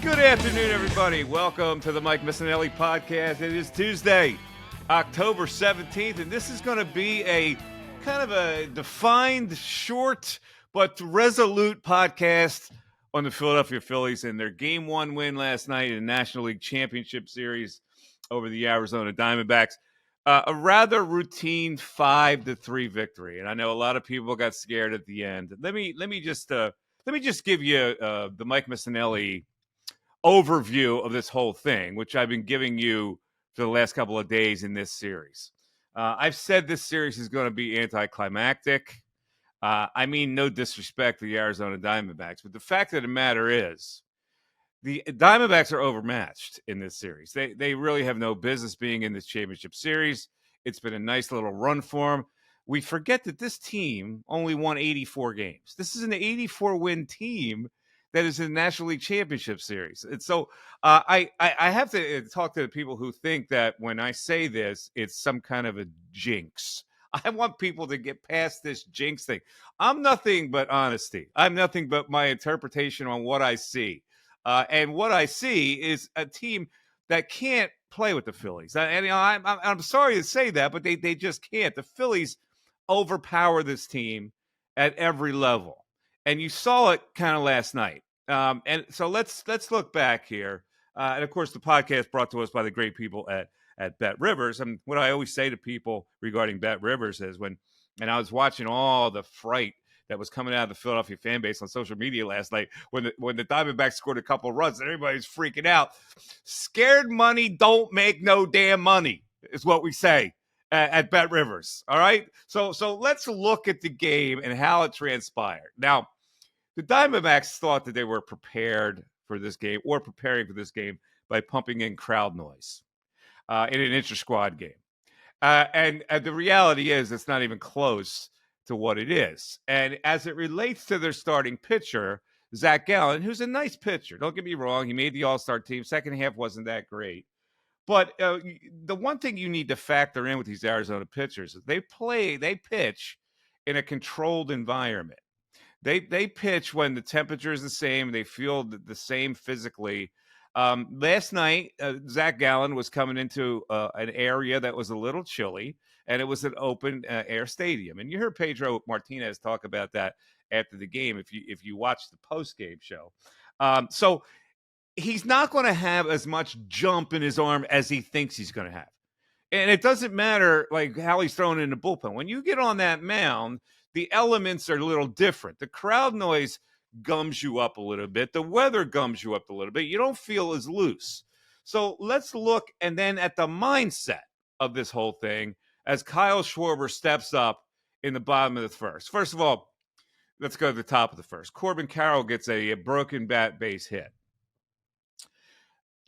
Good afternoon, everybody. Welcome to the Mike Missanelli podcast. It is Tuesday, October 17th, and this is going to be a kind of a defined, short, but resolute podcast on the Philadelphia Phillies and their Game 1 win last night in the National League Championship Series over the Arizona Diamondbacks. A rather routine 5-3 victory, and I know a lot of people got scared at the end. Let me just give you the Mike Missanelli overview of this whole thing, which I've been giving you for the last couple of days in this series. I've said this series is going to be anticlimactic. I mean, no disrespect to the Arizona Diamondbacks, but the fact of the matter is the Diamondbacks are overmatched in this series. They really have no business being in this championship series. It's been a nice little run for them. We forget that this team only won 84 games. This is an 84-win team that is in the National League Championship Series. And so I have to talk to the people who think that when I say this, it's some kind of a jinx. I want people to get past this jinx thing. I'm nothing but honesty. I'm nothing but my interpretation on what I see. And what I see is a team that can't play with the Phillies. And I'm sorry to say that, but they just can't. The Phillies overpower this team at every level. And you saw it kind of last night. And so let's look back here. And of course, the podcast brought to us by the great people at BetRivers. And what I always say to people regarding BetRivers is and I was watching all the fright that was coming out of the Philadelphia fan base on social media last night when the Diamondbacks scored a couple of runs and everybody's freaking out. Scared money don't make no damn money is what we say at BetRivers. All right. So let's look at the game and how it transpired. Now, the Diamondbacks thought that they were prepared for this game or preparing for this game by pumping in crowd noise in an inter-squad game. And the reality is it's not even close to what it is. And as it relates to their starting pitcher, Zach Gallen, who's a nice pitcher. Don't get me wrong. He made the All-Star team. Second half wasn't that great. But the one thing you need to factor in with these Arizona pitchers is they pitch in a controlled environment. They pitch when the temperature is the same. They feel the same physically. Last night, Zach Gallen was coming into an area that was a little chilly, and it was an open air stadium. And you heard Pedro Martinez talk about that after the game if you watch the post-game show. So he's not going to have as much jump in his arm as he thinks he's going to have. And it doesn't matter like how he's thrown in the bullpen. When you get on that mound, the elements are a little different. The crowd noise gums you up a little bit. The weather gums you up a little bit. You don't feel as loose. So let's look and then at the mindset of this whole thing as Kyle Schwarber steps up in the bottom of the first. First of all, let's go to the top of the first. Corbin Carroll gets a broken bat base hit.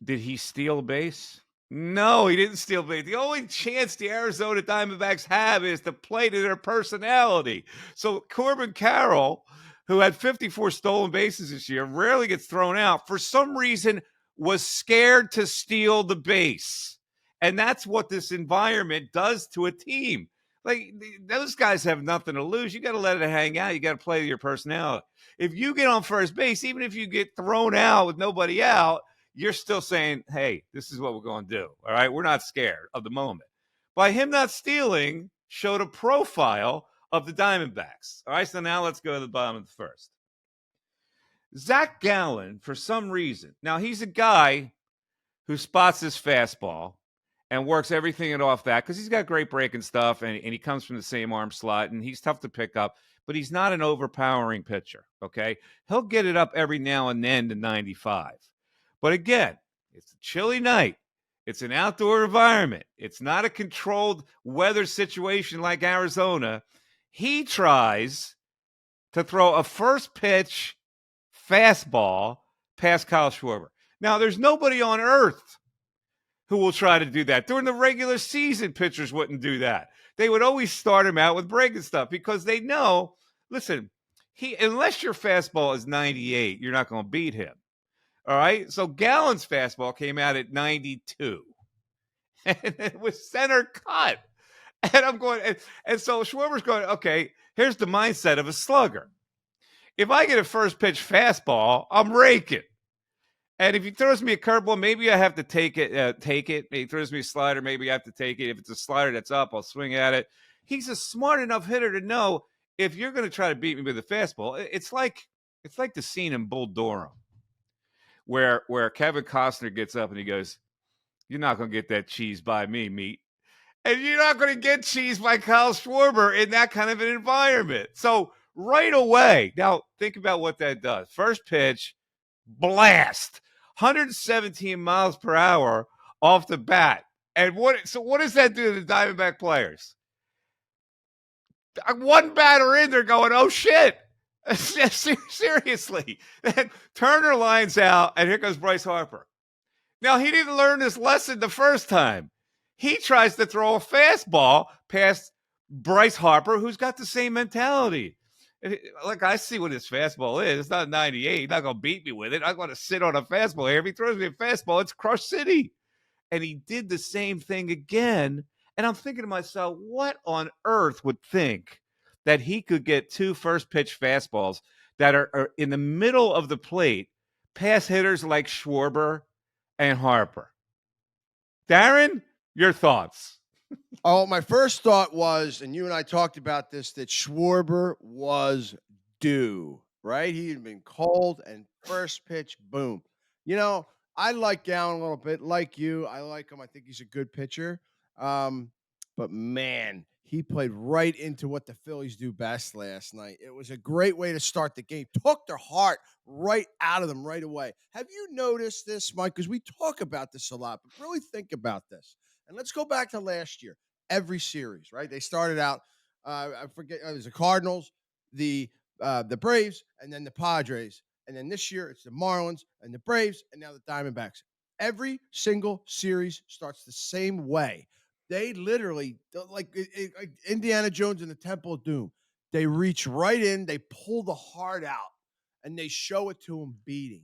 Did he steal a base? No, he didn't steal base. The only chance the Arizona Diamondbacks have is to play to their personality. So Corbin Carroll, who had 54 stolen bases this year, rarely gets thrown out, for some reason was scared to steal the base. And that's what this environment does to a team. Like, those guys have nothing to lose. You got to let it hang out. You got to play to your personality. If you get on first base, even if you get thrown out with nobody out, you're still saying, hey, this is what we're going to do. All right. We're not scared of the moment. By him not stealing showed a profile of the Diamondbacks. All right. So now let's go to the bottom of the first. Zach Gallen, for some reason, now he's a guy who spots his fastball and works everything off that because he's got great breaking stuff and he comes from the same arm slot and he's tough to pick up, but he's not an overpowering pitcher. Okay. He'll get it up every now and then to 95. But again, it's a chilly night. It's an outdoor environment. It's not a controlled weather situation like Arizona. He tries to throw a first pitch fastball past Kyle Schwarber. Now, there's nobody on earth who will try to do that. During the regular season, pitchers wouldn't do that. They would always start him out with breaking stuff because they know, listen, unless your fastball is 98, you're not going to beat him. All right. So Gallen's fastball came out at 92 and it was center cut. And I'm going, and so Schwarber's going, okay, here's the mindset of a slugger. If I get a first pitch fastball, I'm raking. And if he throws me a curveball, maybe I have to take it. Take it. If he throws me a slider, maybe I have to take it. If it's a slider that's up, I'll swing at it. He's a smart enough hitter to know if you're going to try to beat me with a fastball. It's like the scene in Bull Durham where Kevin Costner gets up and he goes, "You're not going to get that cheese by me, meat." And you're not going to get cheese by Kyle Schwarber in that kind of an environment. So right away, now think about what that does. First pitch, blast, 117 miles per hour off the bat. And what does that do to the Diamondback players? One batter in, they're going, oh shit. Seriously. Turner lines out, and here goes Bryce Harper. Now, he didn't learn this lesson the first time. He tries to throw a fastball past Bryce Harper, who's got the same mentality. Like, I see what his fastball is. It's not 98. He's not going to beat me with it. I'm going to sit on a fastball here. If he throws me a fastball, it's Crush City. And he did the same thing again. And I'm thinking to myself, what on earth would think that he could get two first pitch fastballs that are in the middle of the plate past hitters like Schwarber and Harper? Darren, your thoughts? Oh, my first thought was, and you and I talked about this, that Schwarber was due, right? He had been cold, and first pitch, boom. I like Gallen a little bit. Like you, I like him. I think he's a good pitcher. But man, he played right into what the Phillies do best last night. It was a great way to start the game. Took their heart right out of them right away. Have you noticed this, Mike? Because we talk about this a lot, but really think about this. And let's go back to last year. Every series, right? They started out, I forget, it was the Cardinals, the Braves, and then the Padres. And then this year, it's the Marlins and the Braves, and now the Diamondbacks. Every single series starts the same way. They literally, like Indiana Jones and the Temple of Doom, they reach right in, they pull the heart out, and they show it to them beating.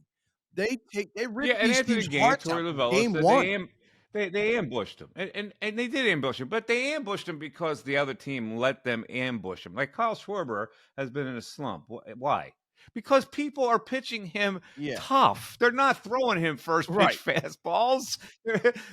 They rip And these after the teams' game, hearts Torey out from Lovullo game said one. they ambushed him. And they did ambush him, but they ambushed him because the other team let them ambush him. Like Kyle Schwarber has been in a slump. Why? Because people are pitching him tough. They're not throwing him first pitch fastballs.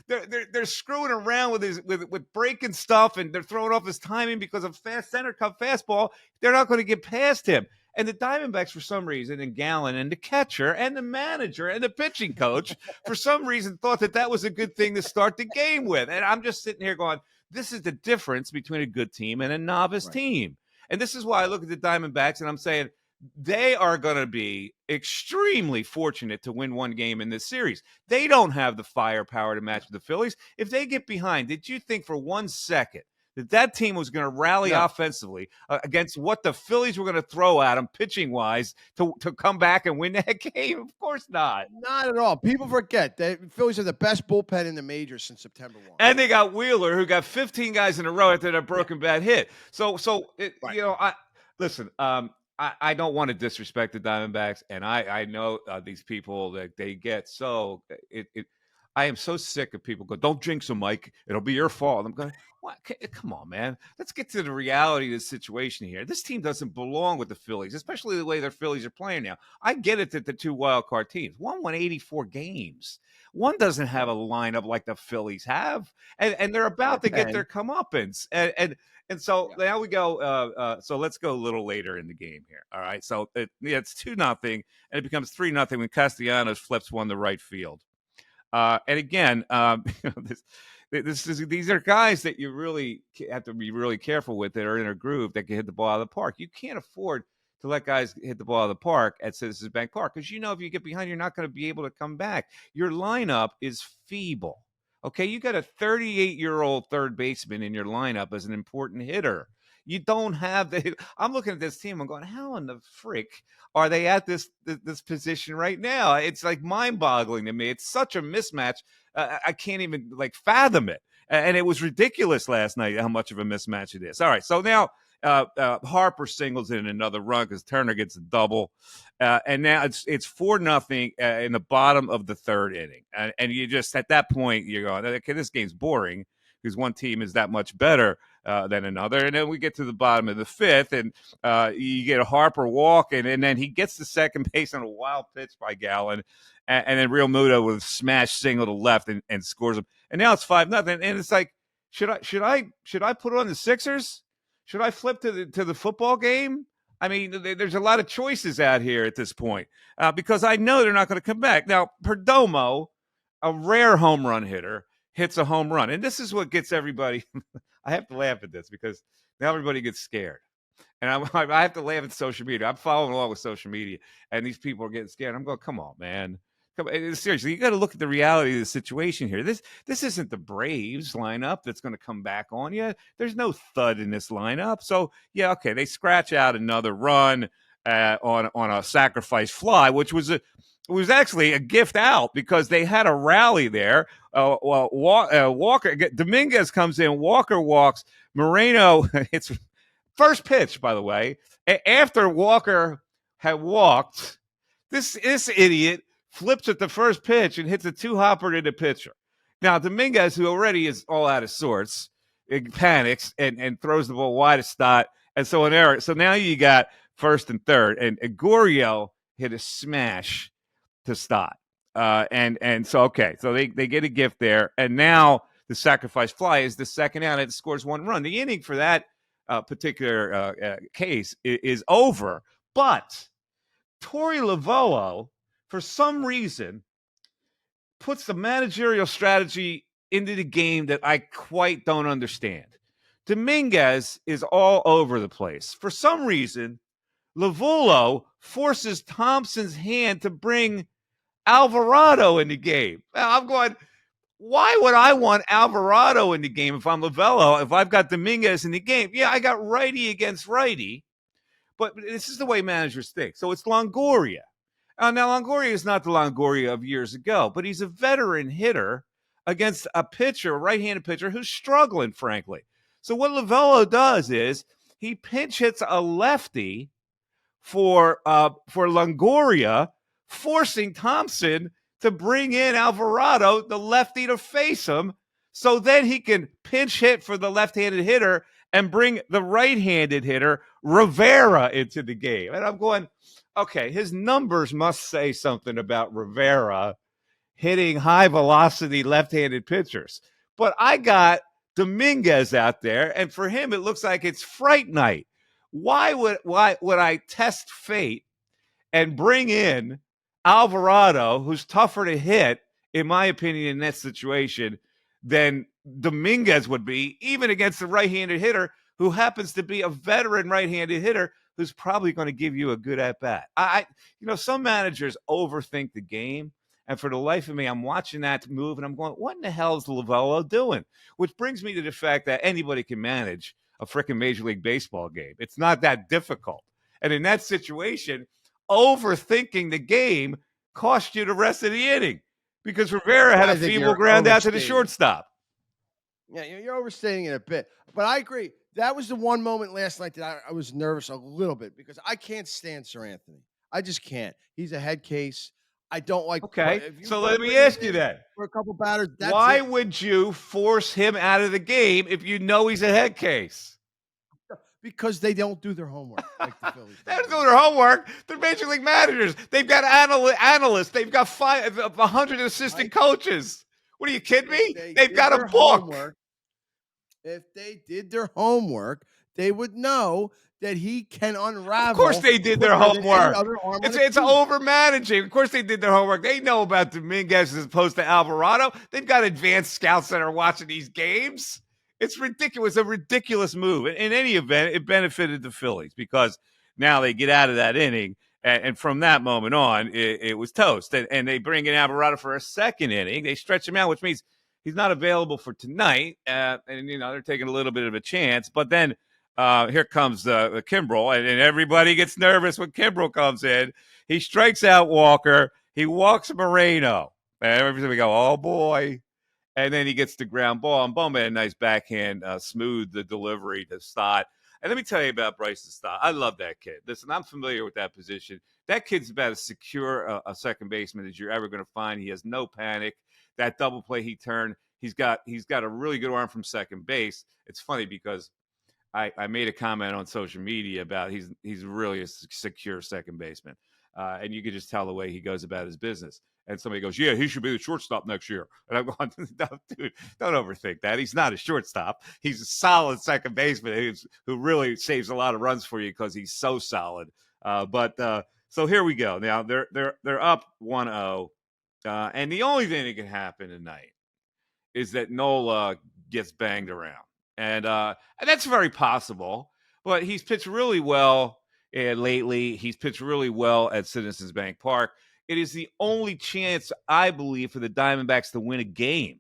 They're screwing around with breaking stuff, and they're throwing off his timing because of fast center cut fastball. They're not going to get past him. And the Diamondbacks, for some reason, and Gallen and the catcher and the manager and the pitching coach, for some reason, thought that was a good thing to start the game with. And I'm just sitting here going, this is the difference between a good team and a novice team. And this is why I look at the Diamondbacks and I'm saying, they are going to be extremely fortunate to win one game in this series. They don't have the firepower to match with the Phillies. If they get behind, did you think for 1 second that team was going to rally offensively against what the Phillies were going to throw at them pitching-wise to come back and win that game? Of course not. Not at all. People forget that Phillies have the best bullpen in the majors since September 1. And they got Wheeler, who got 15 guys in a row after that broken bat hit. Listen, I don't want to disrespect the Diamondbacks, and I know these people that they get so I am so sick of people go, don't jinx them, Mike. It'll be your fault. I'm going, what? Come on, man. Let's get to the reality of the situation here. This team doesn't belong with the Phillies, especially the way their Phillies are playing now. I get it that the two wild card teams, one won 84 games. One doesn't have a lineup like the Phillies have, and they're about to get their comeuppance. And so now we go. So let's go a little later in the game here. All right. So it's 2-0, and it becomes 3-0 when Castellanos flips one to right field. And again, these are guys that you really have to be really careful with that are in a groove that can hit the ball out of the park. You can't afford to let guys hit the ball out of the park at Citizens Bank Park because if you get behind, you're not going to be able to come back. Your lineup is feeble. Okay, you got a 38-year-old third baseman in your lineup as an important hitter. You don't have the. I'm looking at this team. I'm going, how in the frick are they at this position right now? It's like mind-boggling to me. It's such a mismatch. I can't even fathom it. And it was ridiculous last night how much of a mismatch it is. All right, so now Harper singles in another run because Turner gets a double, and now it's 4-0 in the bottom of the third inning, and you just at that point you're going, okay, this game's boring because one team is that much better. than another. And then we get to the bottom of the fifth, and you get a Harper walk, and then he gets to second base on a wild pitch by Gallen, and then Real Muto with a smash single to left and scores him. And now it's 5-0, and it's like, should I put on the Sixers? Should I flip to the football game? I mean, there's a lot of choices out here at this point because I know they're not going to come back. Now, Perdomo, a rare home run hitter, hits a home run. And this is what gets everybody – I have to laugh at this because now everybody gets scared. And I have to laugh at social media. I'm following along with social media, and these people are getting scared. I'm going, come on, man. Seriously, you got to look at the reality of the situation here. This isn't the Braves lineup that's going to come back on you. There's no thud in this lineup. So, yeah, okay, they scratch out another run on a sacrifice fly, which was actually a gift out because they had a rally there. Walker Dominguez comes in, Walker walks, Moreno hits first pitch, by the way. After Walker had walked, this idiot flips at the first pitch and hits a two-hopper to the pitcher. Now, Dominguez, who already is all out of sorts, it panics and throws the ball wide of Stott, and so an error. So now you got first and third, and Gurriel hit a smash to Stott. And so, okay, so they get a gift there, and now the sacrifice fly is the second out, and it scores one run. The inning for that particular case is over, but Torey Lovullo, for some reason, puts the managerial strategy into the game that I quite don't understand. Dominguez is all over the place. For some reason, Lovullo forces Thompson's hand to bring Alvarado in the game. I'm going, why would I want Alvarado in the game if I'm Lovullo, if I've got Dominguez in the game? Yeah, I got righty against righty, but this is the way managers think. So it's Longoria. Now, Longoria is not the Longoria of years ago, but he's a veteran hitter against a pitcher, a right-handed pitcher, who's struggling, frankly. So what Lovullo does is he pinch hits a lefty for Longoria, forcing Thompson to bring in Alvarado, the lefty, to face him, so then he can pinch hit for the left-handed hitter and bring the right-handed hitter, Rivera, into the game. And I'm going, okay, his numbers must say something about Rivera hitting high-velocity left-handed pitchers. But I got Dominguez out there, and for him, it looks like it's fright night. Why would I test fate and bring in Alvarado, who's tougher to hit, in my opinion, in that situation, than Dominguez would be, even against the right-handed hitter, who happens to be a veteran right-handed hitter who's probably going to give you a good at-bat. Some managers overthink the game, and for the life of me, I'm watching that move, and I'm going, what in the hell is Lovullo doing? Which brings me to the fact that anybody can manage a freaking Major League Baseball game. It's not that difficult. And in that situation, overthinking the game cost you the rest of the inning because Rivera had a feeble ground out to the shortstop. Yeah, you're overstating it a bit. But I agree. That was the one moment last night that I was nervous a little bit because I can't stand Sir Anthony. I just can't. He's a head case. I don't like. Okay, so let me ask you that. For a couple batters, why would you force him out of the game if you know he's a head case? Because they don't do their homework. Like the Phillies. They don't do their homework. They're Major League managers. They've got analysts. They've got 100 assistant coaches. What are you kidding me? They've got a book. Homework, if they did their homework, they would know that he can unravel. Of course they did their homework. It's over-managing. Of course they did their homework. They know about Dominguez as opposed to Alvarado. They've got advanced scouts that are watching these games. It's ridiculous. A ridiculous move. In any event, it benefited the Phillies because now they get out of that inning. And from that moment on, it was toast. And they bring in Alvarado for a second inning. They stretch him out, which means he's not available for tonight. And they're taking a little bit of a chance. But then here comes Kimbrel, and everybody gets nervous when Kimbrel comes in. He strikes out Walker. He walks Moreno. And every time we go, oh, boy. And then he gets the ground ball. And Bowman had a nice backhand, smooth the delivery to Stott. And let me tell you about Bryson Stott. I love that kid. Listen, I'm familiar with that position. That kid's about as secure a second baseman as you're ever going to find. He has no panic. That double play he turned, He's got a really good arm from second base. It's funny because I made a comment on social media about he's really a secure second baseman, and you could just tell the way he goes about his business. And somebody goes, "Yeah, he should be the shortstop next year." And I'm going, "No, dude, don't overthink that. He's not a shortstop. He's a solid second baseman who really saves a lot of runs for you because he's so solid." But so here we go. Now they're up 1-0, and the only thing that can happen tonight is that Nola gets banged around, and that's very possible. But he's pitched really well lately. He's pitched really well at Citizens Bank Park. It is the only chance, I believe, for the Diamondbacks to win a game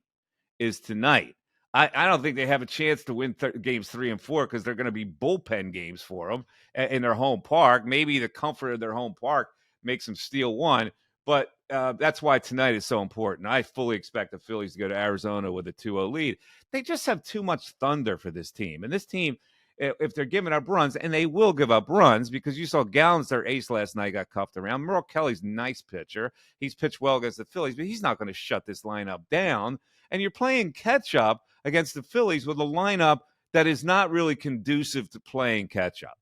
is tonight. I don't think they have a chance to win games 3 and 4 because they're going to be bullpen games for them in their home park. Maybe the comfort of their home park makes them steal one, but that's why tonight is so important. I fully expect the Phillies to go to Arizona with a 2-0 lead. They just have too much thunder for this team. And this team, if they're giving up runs, and they will give up runs because you saw Gallons, their ace last night, got cuffed around. Merle Kelly's a nice pitcher. He's pitched well against the Phillies, but he's not going to shut this lineup down. And you're playing catch up against the Phillies with a lineup that is not really conducive to playing catch up.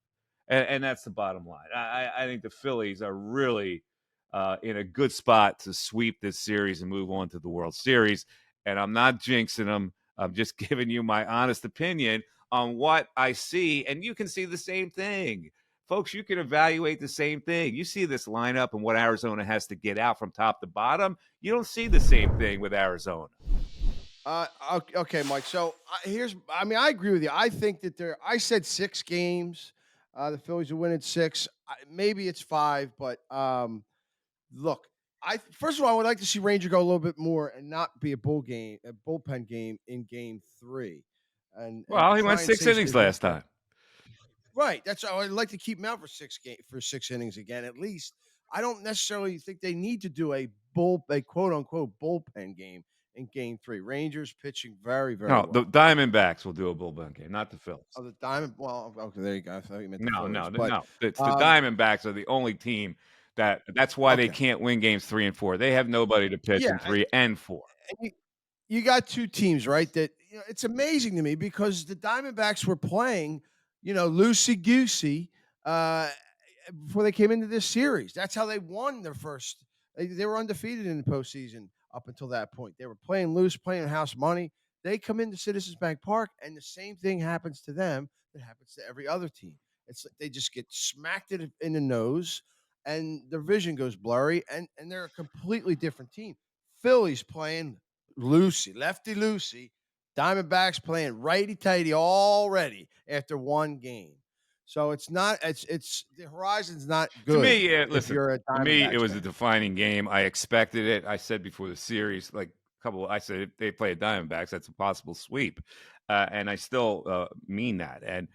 And that's the bottom line. I think the Phillies are really in a good spot to sweep this series and move on to the World Series. And I'm not jinxing them. I'm just giving you my honest opinion on what I see. And you can see the same thing. Folks, you can evaluate the same thing. You see this lineup and what Arizona has to get out from top to bottom. You don't see the same thing with Arizona. Okay, Mike. So I agree with you. I think that I said 6 games. The Phillies will win in 6. Maybe it's 5, but look, first of all, I would like to see Ranger go a little bit more and not be a bullpen game in Game 3, and Well, he went try and 6 save innings his last bullpen. time. Right. That's how I'd like to keep him out for 6 innings again, at least. I don't necessarily think they need to do a quote unquote bullpen game in Game 3. Rangers pitching very, very No, the well. Diamondbacks will do a bullpen game, not the Phillies. Oh, the Diamond. Well, okay, there you go. I thought you meant the No, Phillies, no, but no. It's the um, Diamondbacks are the only team that's why they okay, can't win games 3 and 4. They have nobody to pitch yeah. in 3 and 4. And you got 2 teams, right? That it's amazing to me because the Diamondbacks were playing, loosey goosey before they came into this series. That's how they won their first. They were undefeated in the postseason up until that point. They were playing loose, playing house money. They come into Citizens Bank Park, and the same thing happens to them that happens to every other team. It's like they just get smacked in the nose, and their vision goes blurry, and they're a completely different team. Phillies playing lefty loosey. Diamondbacks playing righty tighty already after one game. So it's the horizon's not To good me, if listen, you're a to me, it Diamondbacks was a fan. defining game. I expected it. I said before the series, like I said, if they play Diamondbacks, that's a possible sweep. And I still mean that. And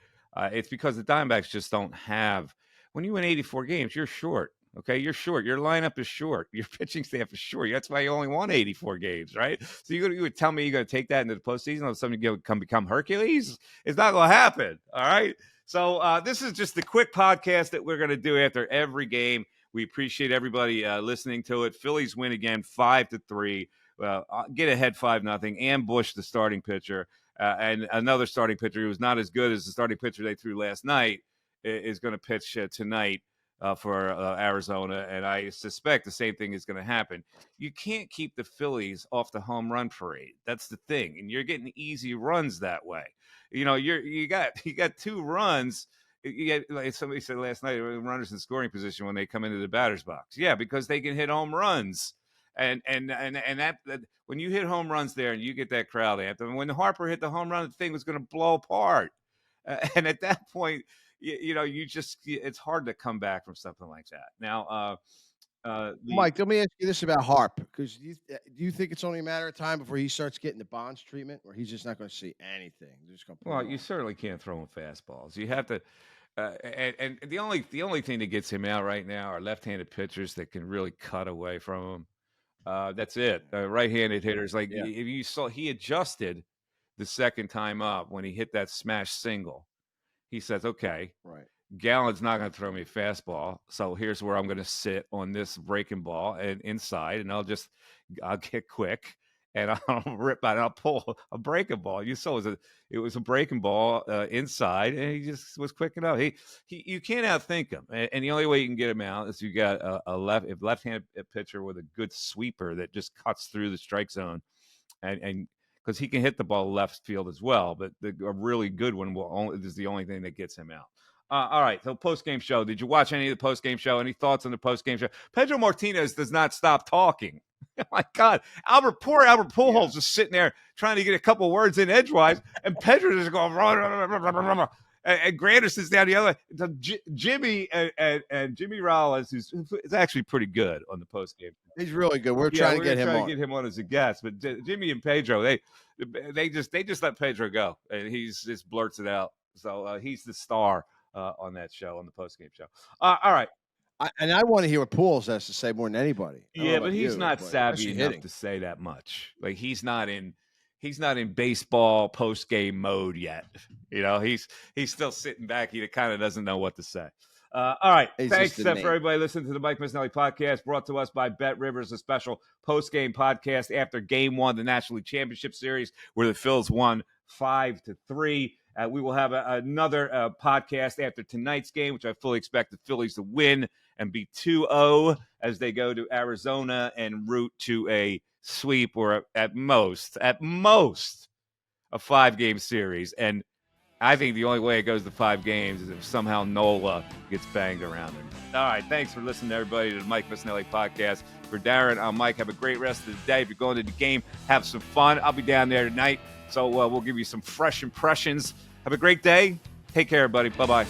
it's because the Diamondbacks just don't have, when you win 84 games, you're short. Okay, you're short. Your lineup is short. Your pitching staff is short. That's why you only won 84 games, right? So you would tell me you're going to take that into the postseason, or something you become Hercules? It's not going to happen. All right. So this is just the quick podcast that we're going to do after every game. We appreciate everybody listening to it. Phillies win again, 5-3. Get ahead 5-0. Ambush the starting pitcher, and another starting pitcher who was not as good as the starting pitcher they threw last night is going to pitch tonight for Arizona, and I suspect the same thing is going to happen. You can't keep the Phillies off the home run parade. That's the thing, and you're getting easy runs that way. You got 2 runs. You get, like somebody said last night, runners in scoring position when they come into the batter's box. Yeah, because they can hit home runs, and that when you hit home runs there and you get that crowd anthem. When Harper hit the home run, the thing was going to blow apart, and at that point, it's hard to come back from something like that. Now, the Mike, let me ask you this about Harp, because do you think it's only a matter of time before he starts getting the Bonds treatment, or he's just not going to see anything? They're just going to put well, him you on. certainly can't throw him fastballs. You have to, and the only thing that gets him out right now are left-handed pitchers that can really cut away from him. That's it. Right-handed hitters, like Yeah, if you saw, he adjusted the second time up when he hit that smash single. He says, "Okay, right. Gallen's not going to throw me a fastball, so here's where I'm going to sit on this breaking ball and inside, and I'll get quick, and I'll pull a breaking ball. You saw it was a breaking ball inside, and he just was quick enough. You can't outthink him, and the only way you can get him out is you got a left-handed pitcher with a good sweeper that just cuts through the strike zone, and because he can hit the ball left field as well, but a really good one is the only thing that gets him out. All right, so post-game show. Did you watch any of the post-game show? Any thoughts on the post-game show? Pedro Martinez does not stop talking. Oh my God, poor Albert Pujols is sitting there trying to get a couple words in edgewise, and Pedro is going, and Granderson's down the other way. So Jimmy and Jimmy Rollins, who's actually pretty good on the post-game. He's really good. We're trying to get him on as a guest, but Jimmy and Pedro, they just let Pedro go, and he's just blurts it out. So he's the star on that show, on the post-game show. All right. I want to hear what Pujols has to say more than anybody. Yeah, but he's not savvy enough to say that much. Like he's not in baseball post-game mode yet. You know, he's still sitting back. He kind of doesn't know what to say. All right. Thanks for everybody listening to the Mike Missanelli podcast, brought to us by BetRivers, a special post-game podcast after Game 1 of the National League Championship Series, where the Phils won 5-3. We will have another podcast after tonight's game, which I fully expect the Phillies to win and be 2-0 as they go to Arizona en route to a sweep, or at most a 5-game series. And I think the only way it goes to 5 games is if somehow Nola gets banged around him. All right, thanks for listening, everybody, to the Mike Missanelli podcast. For Darren, I'm Mike. Have a great rest of the day. If you're going to the game, have some fun. I'll be down there tonight, so we'll give you some fresh impressions. Have a great day. Take care, everybody. Bye-bye.